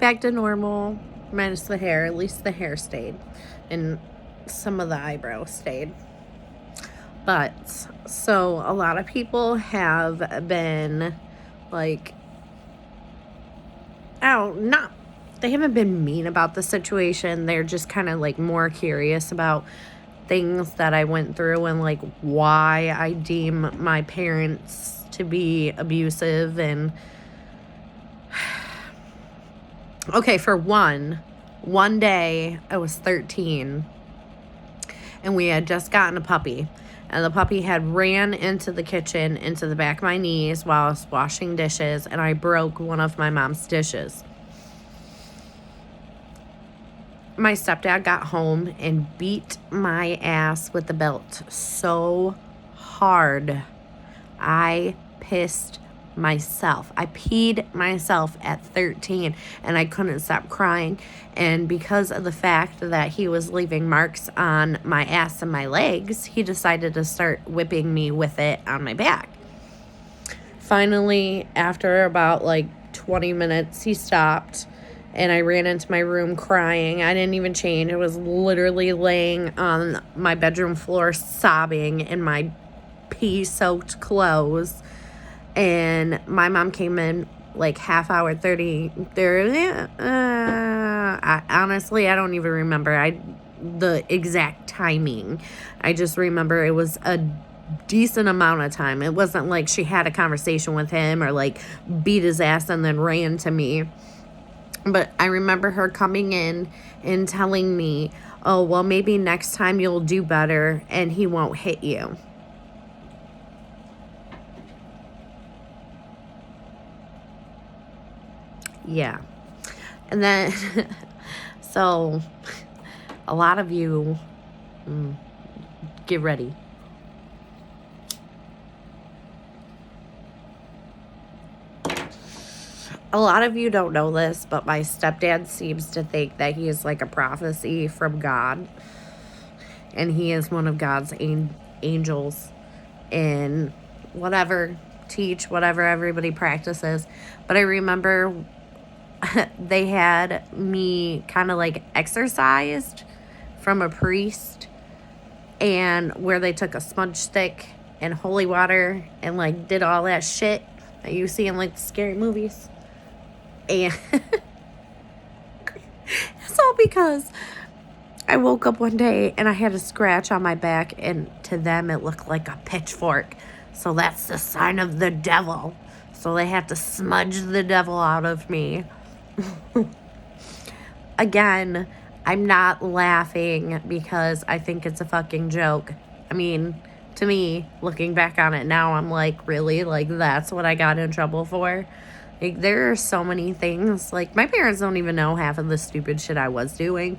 Back to normal, minus the hair. At least the hair stayed. And some of the eyebrows stayed. But, so a lot of people have been, like, they haven't been mean about the situation. They're just kind of, like, more curious about things that I went through and, like, why I deem my parents to be abusive. And okay, for one day I was 13 and we had just gotten a puppy, and the puppy had ran into the kitchen into the back of my knees while I was washing dishes, and I broke one of my mom's dishes. My stepdad got home and beat my ass with the belt so hard I pissed myself. I peed myself at 13 and I couldn't stop crying. And because of the fact that he was leaving marks on my ass and my legs, he decided to start whipping me with it on my back. Finally, after about like 20 minutes, he stopped and I ran into my room crying. I didn't even change. I was literally laying on my bedroom floor sobbing in my pee-soaked clothes. And my mom came in like half hour, 30. Honestly, I don't even remember the exact timing. I just remember it was a decent amount of time. It wasn't like she had a conversation with him or like beat his ass and then ran to me. But I remember her coming in and telling me, oh, well, maybe next time you'll do better and he won't hit you. Yeah. And then, so, a lot of you, get ready. A lot of you don't know this, but my stepdad seems to think that he is like a prophecy from God. And he is one of God's angels in whatever, teach, whatever everybody practices. But I remember they had me kind of like exorcised from a priest, and where they took a smudge stick and holy water and like did all that shit that you see in like the scary movies. And it's all because I woke up one day and I had a scratch on my back, and to them it looked like a pitchfork. So that's the sign of the devil. So they have to smudge the devil out of me. Again, I'm not laughing because I think it's a fucking joke. I mean, to me, looking back on it now, I'm like, really? Like, that's what I got in trouble for? Like, there are so many things. Like, my parents don't even know half of the stupid shit I was doing,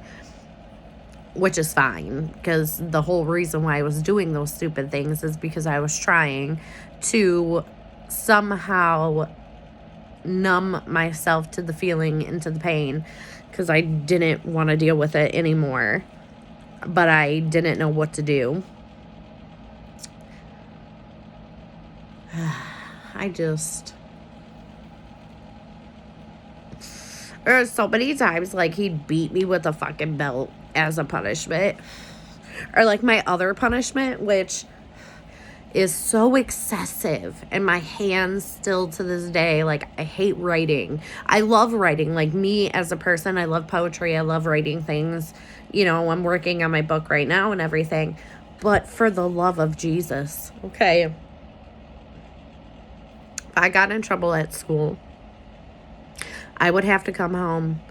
which is fine, because the whole reason why I was doing those stupid things is because I was trying to somehow numb myself to the feeling and to the pain, because I didn't want to deal with it anymore, but I didn't know what to do. There were so many times, like, he'd beat me with a fucking belt as a punishment. Or, like, my other punishment, which is so excessive, and my hands still to this day, like, I hate writing. I love writing. Like, me as a person, I love poetry. I love writing things. You know, I'm working on my book right now and everything. But for the love of Jesus, okay, I got in trouble at school, I would have to come home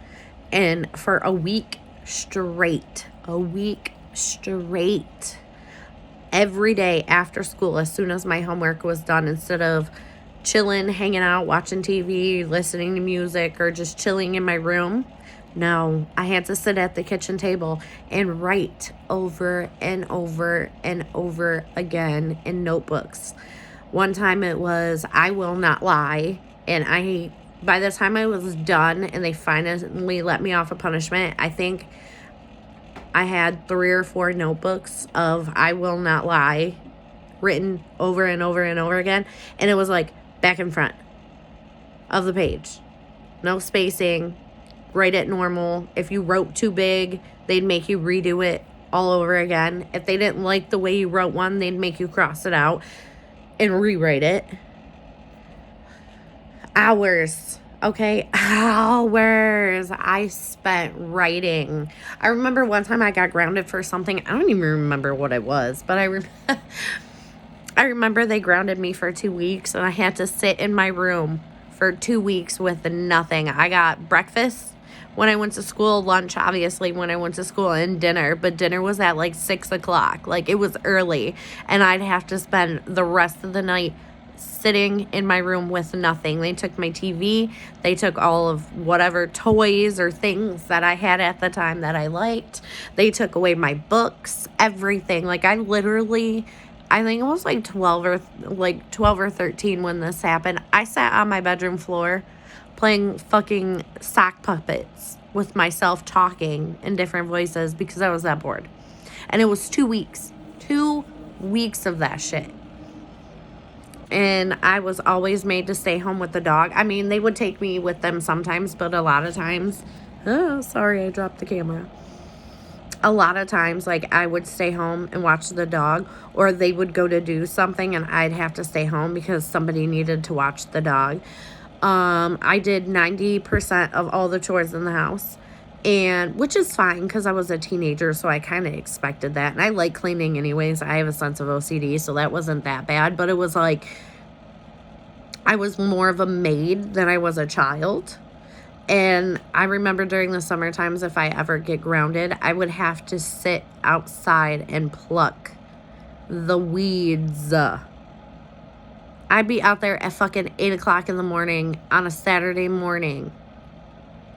and for a week straight, every day after school, as soon as my homework was done, instead of chilling, hanging out, watching TV, listening to music, or just chilling in my room, no, I had to sit at the kitchen table and write over and over and over again in notebooks. One time it was I Will Not Lie, and by the time I was done and they finally let me off a punishment, I think I had 3 or 4 notebooks of I Will Not Lie written over and over and over again. And it was like back and front of the page. No spacing. Write it normal. If you wrote too big, they'd make you redo it all over again. If they didn't like the way you wrote one, they'd make you cross it out and rewrite it. Hours. Okay, hours I spent writing. I remember one time I got grounded for something. I don't even remember what it was, but I remember they grounded me for 2 weeks, and I had to sit in my room for 2 weeks with nothing. I got breakfast when I went to school, lunch obviously when I went to school, and dinner, but dinner was at like 6 o'clock. Like, it was early, and I'd have to spend the rest of the night sitting in my room with nothing. They took my TV, they took all of whatever toys or things that I had at the time that I liked. They took away my books, everything. Like, I think it was like 12 or 13 when this happened. I sat on my bedroom floor playing fucking sock puppets with myself, talking in different voices because I was that bored. And it was 2 weeks. 2 weeks of that shit. And I was always made to stay home with the dog. I mean, they would take me with them sometimes, but a lot of times... Oh, sorry, I dropped the camera. A lot of times, like, I would stay home and watch the dog, or they would go to do something and I'd have to stay home because somebody needed to watch the dog. I did 90% of all the chores in the house, and which is fine because I was a teenager, so I kind of expected that. And I like cleaning anyways. I have a sense of OCD, so that wasn't that bad. But it was like I was more of a maid than I was a child. And I remember during the summer times, if I ever get grounded, I would have to sit outside and pluck the weeds. I'd be out there at fucking 8 o'clock in the morning on a Saturday morning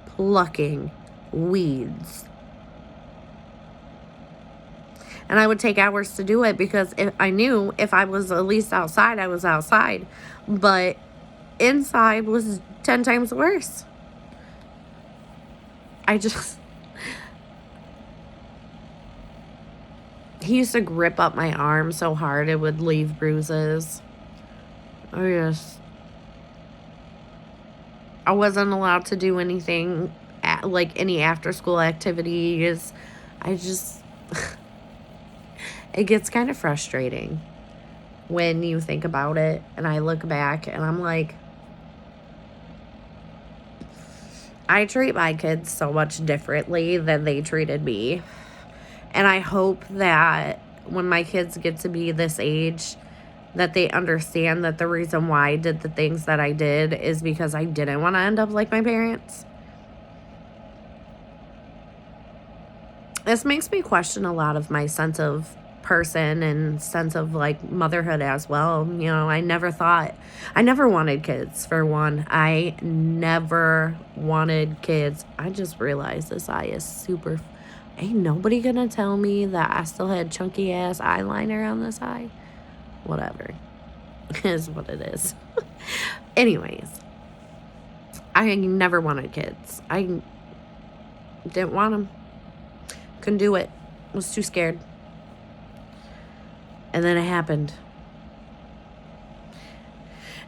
plucking weeds. And I would take hours to do it because I knew if I was at least outside, I was outside. But inside was 10 times worse. He used to grip up my arm so hard it would leave bruises. Oh, yes. I wasn't allowed to do anything, like any after school activities. It gets kind of frustrating when you think about it. And I look back and I'm like, I treat my kids so much differently than they treated me. And I hope that when my kids get to be this age, that they understand that the reason why I did the things that I did is because I didn't want to end up like my parents. This makes me question a lot of my sense of person and sense of like motherhood as well. You know, I never wanted kids, for one. I never wanted kids. I just realized this eye is super... Ain't nobody gonna tell me that I still had chunky ass eyeliner on this eye. Whatever. Is what it is. Anyways, I never wanted kids. I didn't want them. Couldn't do it. Was too scared. And then it happened.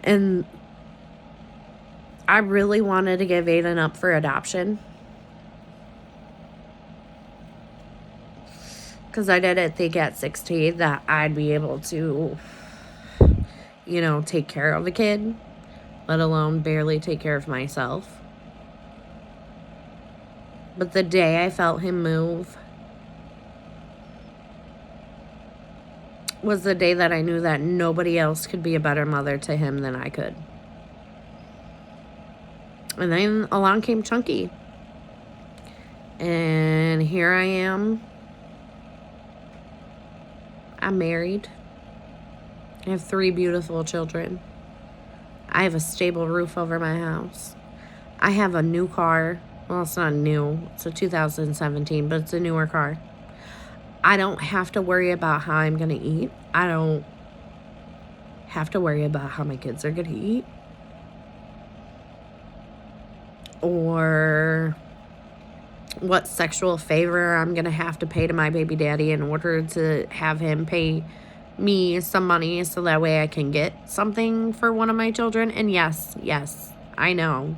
And I really wanted to give Aiden up for adoption. Because I didn't think at 16 that I'd be able to, take care of a kid, let alone barely take care of myself. But the day I felt him move was the day that I knew that nobody else could be a better mother to him than I could. And then along came Chunky. And here I am. I'm married. I have 3 beautiful children. I have a stable roof over my house. I have a new car. Well, it's not new. It's a 2017, but it's a newer car. I don't have to worry about how I'm going to eat. I don't have to worry about how my kids are going to eat. Or what sexual favor I'm going to have to pay to my baby daddy in order to have him pay me some money so that way I can get something for one of my children. And yes, I know.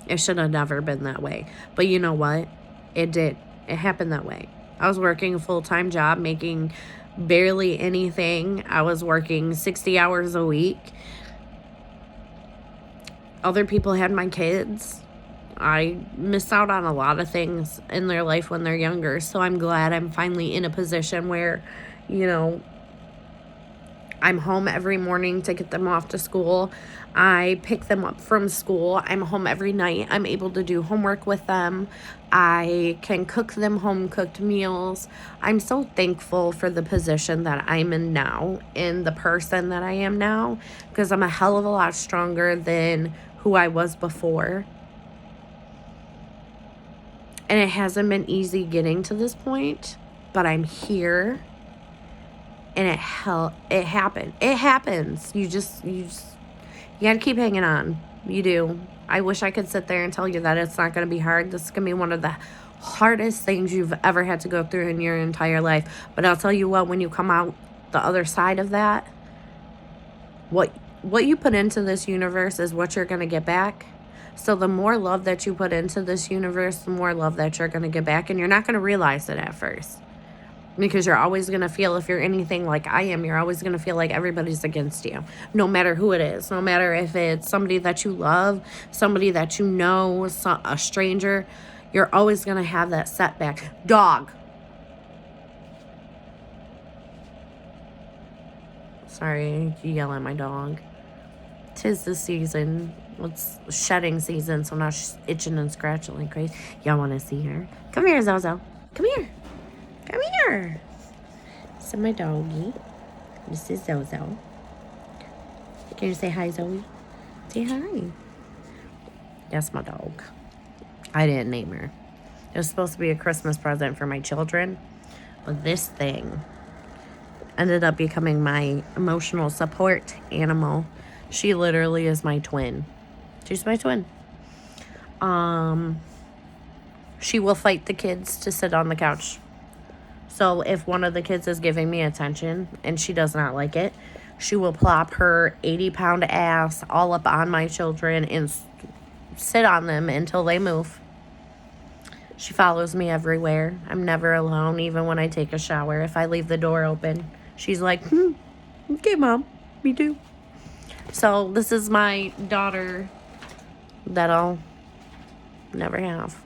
It should have never been that way. But you know what? It did. It happened that way. I was working a full-time job, making barely anything. I was working 60 hours a week. Other people had my kids. I missed out on a lot of things in their life when they're younger. So I'm glad I'm finally in a position where, you know, I'm home every morning to get them off to school. I pick them up from school. I'm home every night. I'm able to do homework with them. I can cook them home-cooked meals. I'm so thankful for the position that I'm in now and the person that I am now, because I'm a hell of a lot stronger than who I was before. And it hasn't been easy getting to this point, but I'm here. And it happened. It happens. You gotta keep hanging on. You do. I wish I could sit there and tell you that it's not gonna be hard. This is gonna be one of the hardest things you've ever had to go through in your entire life. But I'll tell you what, when you come out the other side of that, what you put into this universe is what you're gonna get back. So the more love that you put into this universe, the more love that you're gonna get back. And you're not gonna realize it at first. Because you're always going to feel, if you're anything like I am, you're always going to feel like everybody's against you. No matter who it is. No matter if it's somebody that you love, somebody that you know, a stranger. You're always going to have that setback. Dog. Sorry, you yell at my dog. 'Tis the season. It's shedding season, so now she's itching and scratching like crazy. Y'all want to see her? Come here, Zozo. Come here. Come here. This is my doggy. This is Zozo. Can you say hi, Zoe? Say hi. That's my dog. I didn't name her. It was supposed to be a Christmas present for my children. But this thing ended up becoming my emotional support animal. She literally is my twin. She's my twin. She will fight the kids to sit on the couch. So if one of the kids is giving me attention and she does not like it, she will plop her 80-pound ass all up on my children and sit on them until they move. She follows me everywhere. I'm never alone, even when I take a shower. If I leave the door open, she's like, okay, Mom, me too. So this is my daughter that I'll never have.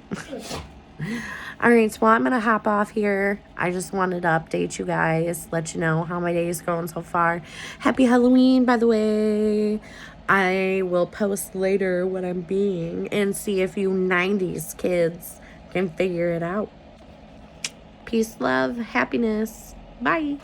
All right, so I'm going to hop off here. I just wanted to update you guys, let you know how my day is going so far. Happy Halloween, by the way. I will post later what I'm being and see if you 90s kids can figure it out. Peace, love, happiness. Bye.